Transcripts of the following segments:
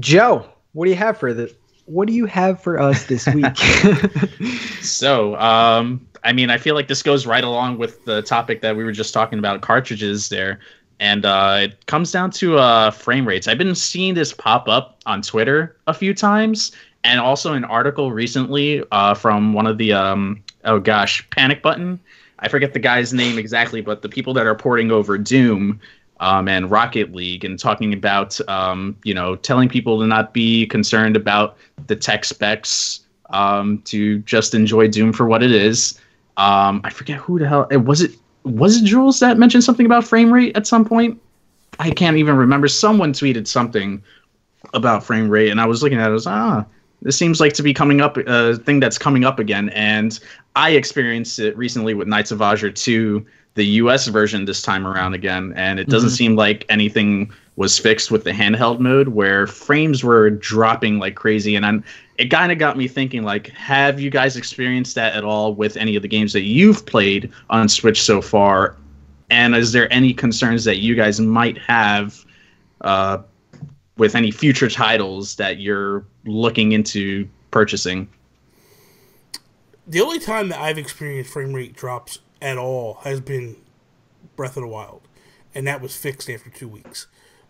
Joe, what do you have for us this week? So, I mean, I feel like this goes right along with the topic that we were just talking about, cartridges there. And it comes down to frame rates. I've been seeing this pop up on Twitter a few times, and also an article recently from one of the, Panic Button. I forget the guy's name exactly, but the people that are porting over Doom and Rocket League, and talking about, telling people to not be concerned about the tech specs, to just enjoy Doom for what it is. I forget who the hell it was. Was it Jules that mentioned something about frame rate at some point? I can't even remember. Someone tweeted something about frame rate, and I was looking at it. I was this seems like to be coming up, a thing that's coming up again. And I experienced it recently with Knights of Azure 2, the US version this time around again, and it doesn't seem like anything was fixed with the handheld mode, where frames were dropping like crazy. And it kind of got me thinking, like, have you guys experienced that at all with any of the games that you've played on Switch so far? And is there any concerns that you guys might have with any future titles that you're looking into purchasing? The only time that I've experienced frame rate drops at all has been Breath of the Wild, and that was fixed after 2 weeks.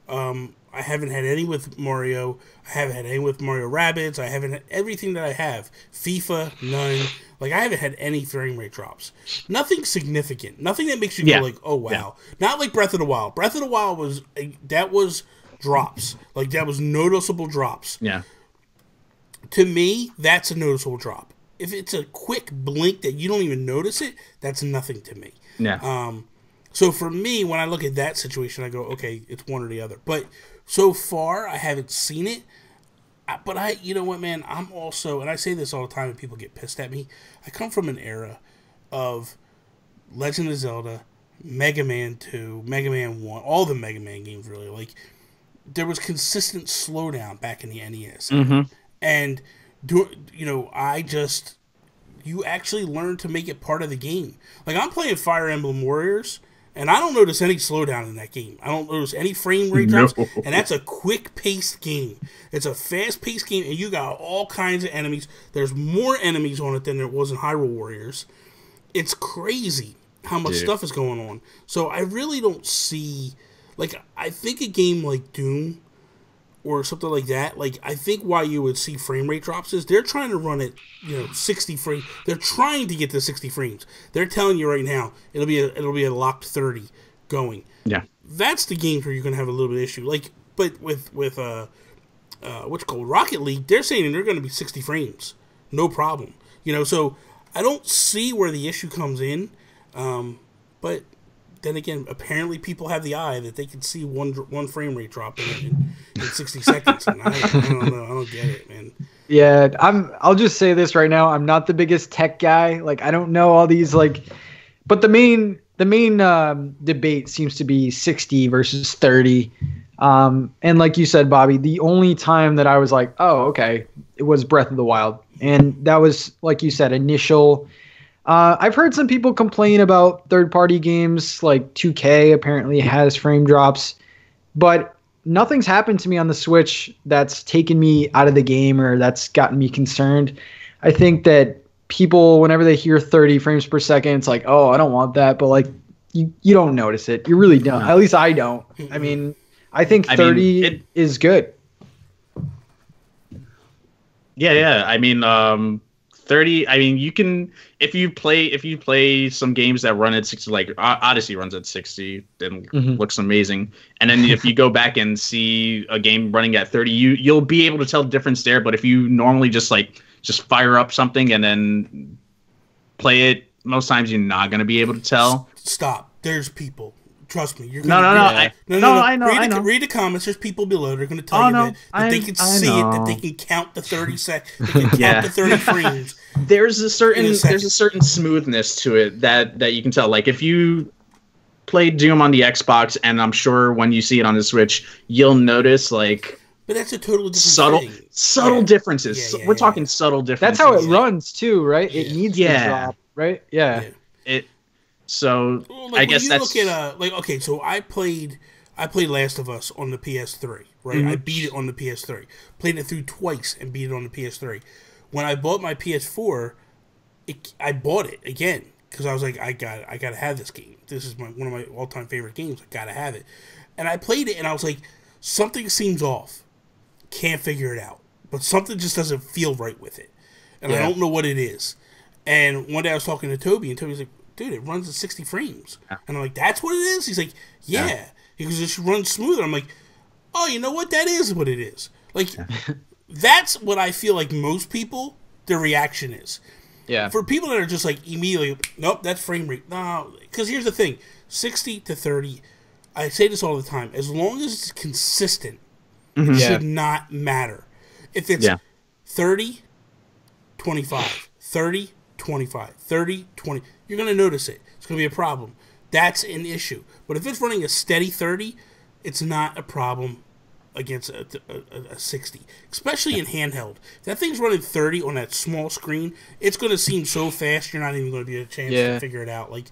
I haven't had any with Mario. I haven't had any with Mario Rabbids. I haven't had everything that I have. FIFA, none. Like, I haven't had any frame rate drops. Nothing significant. Nothing that makes you go like, oh, wow. Yeah. Not like Breath of the Wild. Breath of the Wild was drops. Like, that was noticeable drops. Yeah. To me, that's a noticeable drop. If it's a quick blink that you don't even notice it, that's nothing to me. Yeah. So for me, when I look at that situation, I go, okay, it's one or the other. But so far, I haven't seen it. But you know what, man? I'm also, and I say this all the time and people get pissed at me, I come from an era of Legend of Zelda, Mega Man 2, Mega Man 1, all the Mega Man games, really. Like, there was consistent slowdown back in the NES. Mm-hmm. And, you actually learn to make it part of the game. Like, I'm playing Fire Emblem Warriors, and I don't notice any slowdown in that game. I don't notice any frame rate drops, and that's a quick-paced game. It's a fast-paced game, and you got all kinds of enemies. There's more enemies on it than there was in Hyrule Warriors. It's crazy how much stuff is going on. So I really don't see... Like, I think a game like Doom or something like that, like, I think why you would see frame rate drops is they're trying to run it, 60 frames. They're trying to get to 60 frames. They're telling you right now it'll be a locked 30 going. Yeah, that's the games where you're gonna have a little bit of issue. Like, but with what's called Rocket League, they're saying they're gonna be 60 frames, no problem. So I don't see where the issue comes in, but. Then again, apparently people have the eye that they can see one frame rate drop in 60 seconds. And I don't know. I don't get it, man. Yeah, I'll just say this right now. I'm not the biggest tech guy. Like, I don't know all these, like, but the main debate seems to be 60 versus 30. And like you said, Bobby, the only time that I was like, oh, okay, it was Breath of the Wild. And that was, like you said, initial. I've heard some people complain about third-party games, like 2K apparently has frame drops, but nothing's happened to me on the Switch that's taken me out of the game or that's gotten me concerned. I think that people, whenever they hear 30 frames per second, it's like, oh, I don't want that, but like you don't notice it. You really don't. At least I don't. I mean, I think 30 is good. Yeah. I mean, 30. I mean, you can if you play some games that run at 60, like Odyssey runs at 60 and looks amazing. And then if you go back and see a game running at 30, you'll be able to tell the difference there. But if you normally just fire up something and then play it, most times you're not going to be able to tell. Stop. There's people. Trust me. No. I know. Read the comments. There's people below. They're going to tell you that they can see it, that they can count the 30 seconds, they can count the 30 frames. There's a certain smoothness to it that you can tell. Like, if you played Doom on the Xbox, and I'm sure when you see it on the Switch, you'll notice like. But that's a totally different subtle differences. We're talking subtle differences. That's how it runs too, right? Yeah. It needs to drop, right? Yeah. So like, I guess that's look at so I played I played Last of Us on the PS3, right? Mm-hmm. I beat it on the PS3. Played it through twice and beat it on the PS3. When I bought my PS4, I bought it again because I was like, I got to have this game. This is one of my all-time favorite games. I got to have it. And I played it, and I was like, something seems off. Can't figure it out. But something just doesn't feel right with it. And I don't know what it is. And one day I was talking to Toby, and Toby's like, dude, it runs at 60 frames. Yeah. And I'm like, that's what it is? He's like, yeah. He goes, it should run smoother. I'm like, oh, you know what? That is what it is. Like, that's what I feel like most people, their reaction is. Yeah. For people that are just like, immediately, nope, that's frame rate. No, because here's the thing. 60 to 30, I say this all the time, as long as it's consistent, it should not matter. If it's 30, 25, 30, 25, 30, 20, you're going to notice it. It's going to be a problem. That's an issue. But if it's running a steady 30, it's not a problem against a 60, especially in handheld. If that thing's running 30 on that small screen, it's going to seem so fast you're not even going to be a chance to figure it out. Like,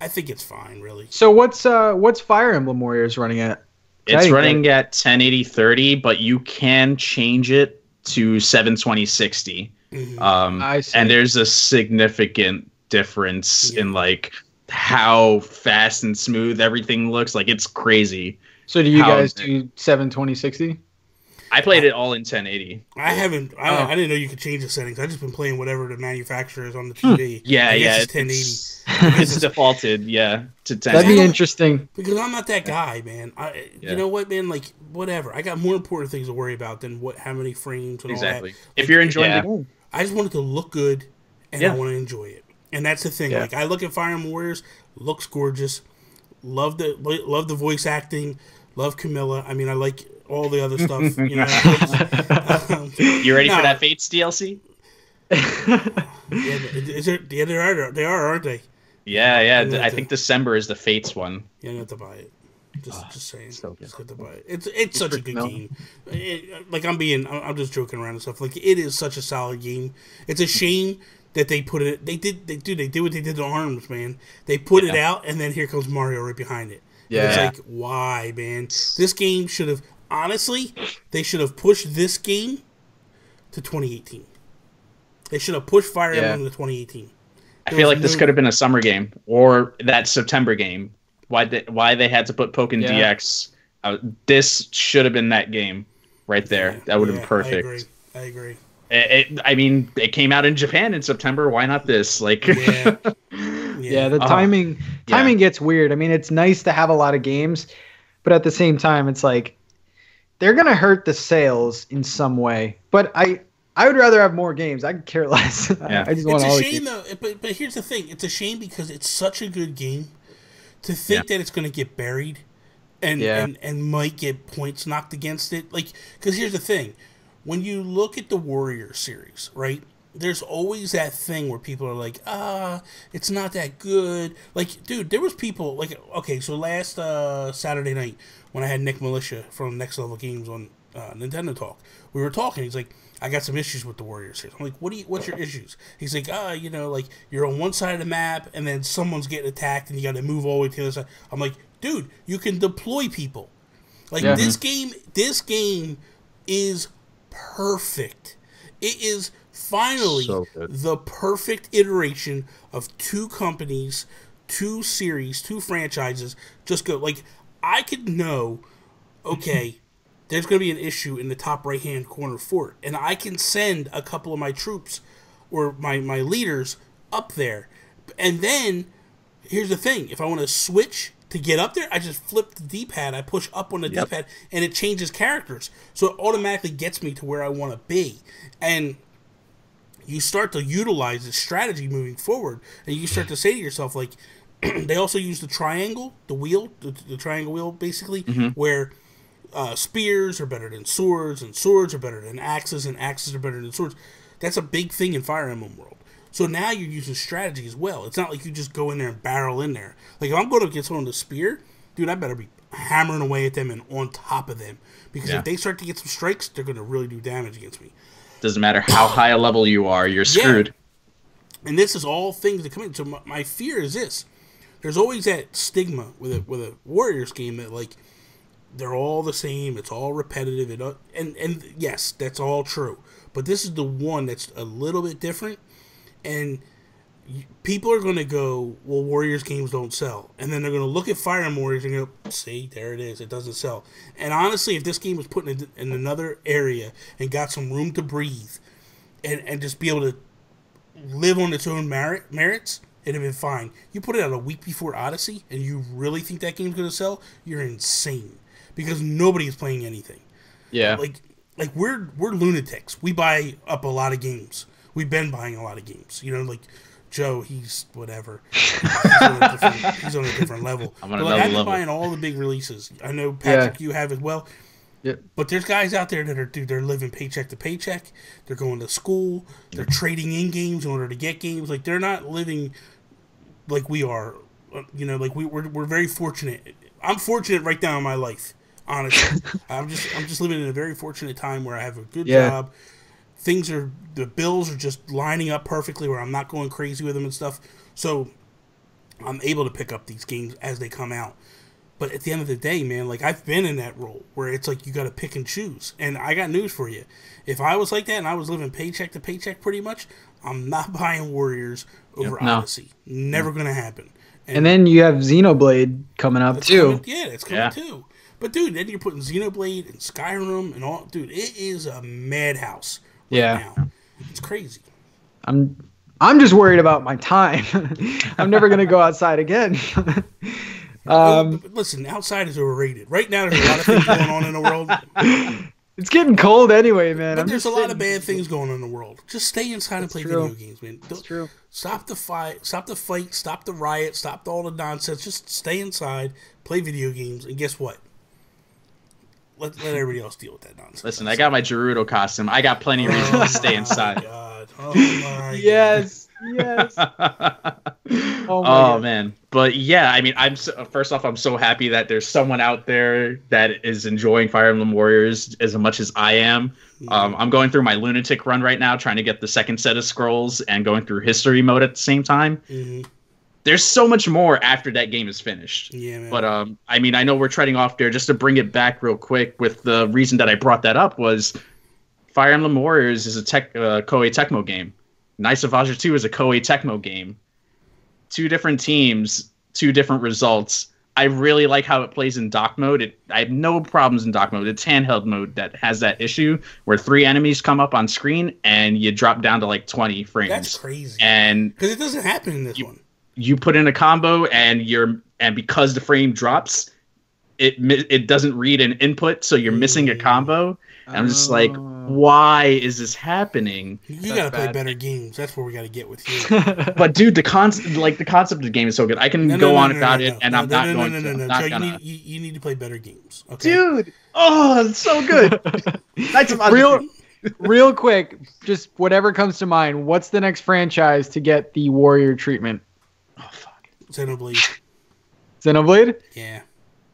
I think it's fine, really. So what's Fire Emblem Warriors running at? It's running at 1080 30, but you can change it to 720 60. I see. And there's a significant difference in like how fast and smooth everything looks. Like, it's crazy. So do you guys do 720 60? I played it all in 1080. I haven't. I didn't know you could change the settings. I just been playing whatever the manufacturer is on the TV. It's 1080. It's defaulted, to 1080. That'd be interesting. Because I'm not that guy, man. You know what, man? Like, whatever. I got more important things to worry about than how many frames and all that. Like, if you're enjoying the game. I just want it to look good, and I want to enjoy it. And that's the thing. Like, I look at Fire Emblem Warriors, looks gorgeous. Love the voice acting. Love Camilla. I mean, I like all the other stuff. You know. You ready for that Fates DLC? They are, aren't they? Yeah. I think December is the Fates one. Yeah, I have to buy it. Just saying. So just have to buy it. It's such a good game. I'm just joking around and stuff. Like, it is such a solid game. It's a shame that they put it. They did what they did to ARMS, man. They put it out, and then here comes Mario right behind it. Yeah. And it's like, why, man? This game should have, honestly, they should have pushed this game to 2018. They should have pushed Fire Emblem to 2018. I feel like this could have been a summer game or that September game. Why they had to put Pokken DX? This should have been that game right there. That would have been perfect. I agree. It came out in Japan in September. Why not this? Like, the timing gets weird. I mean, it's nice to have a lot of games, but at the same time, it's like they're gonna hurt the sales in some way. But I would rather have more games. I could care less. Yeah. I just want all the games. It's a shame though. But here's the thing: it's a shame because it's such a good game. To think that it's gonna get buried, and might get points knocked against it. Like, because here's the thing. When you look at the Warrior series, right, there's always that thing where people are like, it's not that good. Like, dude, there was people, like, okay, so last Saturday night when I had Nick Militia from Next Level Games on Nintendo Talk, we were talking, he's like, I got some issues with the Warrior series. I'm like, what's your issues? He's like, like, you're on one side of the map, and then someone's getting attacked, and you got to move all the way to the other side. I'm like, dude, you can deploy people. Like, this game is perfect. It is finally the perfect iteration of two companies, two series, two franchises. Just go, like, I could know, okay, there's going to be an issue in the top right-hand corner fort, and I can send a couple of my troops or my leaders up there. And then, here's the thing, if I want to switch to get up there, I just flip the D-pad, I push up on the D-pad, and it changes characters. So it automatically gets me to where I want to be. And you start to utilize this strategy moving forward, and you start to say to yourself, like, they also use the triangle, the wheel, the triangle wheel, basically, where spears are better than swords, and swords are better than axes, and axes are better than swords. That's a big thing in Fire Emblem world. So now you're using strategy as well. It's not like you just go in there and barrel in there. Like, if I'm going to get someone to spear, dude, I better be hammering away at them and on top of them. Because if they start to get some strikes, they're going to really do damage against me. Doesn't matter how high a level you are, you're screwed. And this is all things that come in. So my fear is this. There's always that stigma with a Warriors game that, like, they're all the same. It's all repetitive. And yes, that's all true. But this is the one that's a little bit different. And people are going to go, well, Warriors games don't sell. And then they're going to look at Fire Emblem Warriors and go, see, there it is. It doesn't sell. And honestly, if this game was put in another area and got some room to breathe and just be able to live on its own merits, it'd have been fine. You put it out a week before Odyssey and you really think that game's going to sell? You're insane. Because nobody is playing anything. Yeah. Like we're lunatics. We buy up a lot of games. We've been buying a lot of games. You know, like Joe, he's whatever. He's on a different level. I'm on but another I've been level. buying all the big releases. I know, Patrick, you have as well. Yep. But there's guys out there that are, dude, they're living paycheck to paycheck. They're going to school. They're trading in games in order to get games. Like, they're not living like we are. You know, like we're very fortunate. I'm fortunate right now in my life, honestly. I'm just living in a very fortunate time where I have a good job. The bills are just lining up perfectly where I'm not going crazy with them and stuff. So I'm able to pick up these games as they come out. But at the end of the day, man, like, I've been in that role where it's like you got to pick and choose. And I got news for you. If I was like that and I was living paycheck to paycheck pretty much, I'm not buying Warriors over Odyssey. Never going to happen. And then you have Xenoblade coming up too. It's coming too. But dude, then you're putting Xenoblade and Skyrim and all. Dude, it is a madhouse now. It's crazy. I'm just worried about my time. I'm never gonna go outside again. But listen, outside is overrated. Right now, there's a lot of things going on in the world. It's getting cold anyway, man. But there's a lot of bad things going on in the world. Just stay inside and play video games, man. That's true. Stop the fight. Stop the riot. Stop all the nonsense. Just stay inside, play video games, and guess what? Let everybody else deal with that nonsense. Listen, I got my Gerudo costume. I got plenty of reasons to stay inside. Oh my yes. Oh man. But yeah, I mean, first off, I'm so happy that there's someone out there that is enjoying Fire Emblem Warriors as much as I am. I'm going through my lunatic run right now, trying to get the second set of scrolls and going through history mode at the same time. There's so much more after that game is finished. Yeah, man. But I mean, I know we're treading off there. Just to bring it back real quick, with the reason that I brought that up was Fire Emblem Warriors is a Koei Tecmo game. Knights of Aja 2 is a Koei Tecmo game. 2 different teams, 2 different results. I really like how it plays in dock mode. I have no problems in dock mode. It's handheld mode that has that issue where 3 enemies come up on screen and you drop down to like 20 frames. That's crazy. And because it doesn't happen in this one. You put in a combo and because the frame drops, it doesn't read an input, so you're missing a combo. And I'm just like, why is this happening? You gotta play better games. That's where we gotta get with you. But dude, the concept of the game is so good. I can go on about it, and I'm not going to. No. You need to play better games, okay? Dude, oh, it's so good. Knights of Aja. Real quick, just whatever comes to mind. What's the next franchise to get the Warrior treatment? Oh fuck, Xenoblade? Yeah.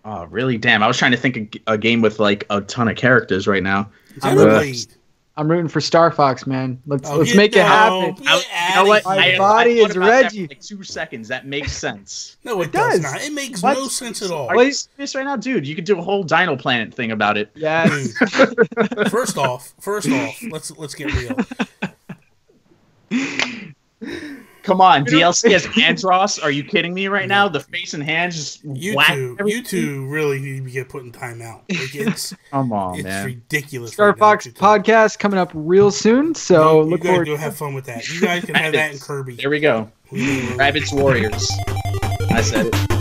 Oh, really? Damn. I was trying to think of a game with like a ton of characters right now. I'm rooting for Star Fox, man. Let's make it happen. You know what? My body is Reggie. For like 2 seconds. That makes sense. No, it does not. It makes no sense at all. Are you serious right now, dude? You could do a whole Dino Planet thing about it. Yes. First off, let's get real. Come on, DLC as Andros? Are you kidding me right now? The face and hands just you two really need to get put in timeout. Like, come on, it's man. Ridiculous. Star Fox podcast coming up real soon, so look forward to have fun with that. You guys can have that in Kirby. There we go. Rabbids Warriors. I said it.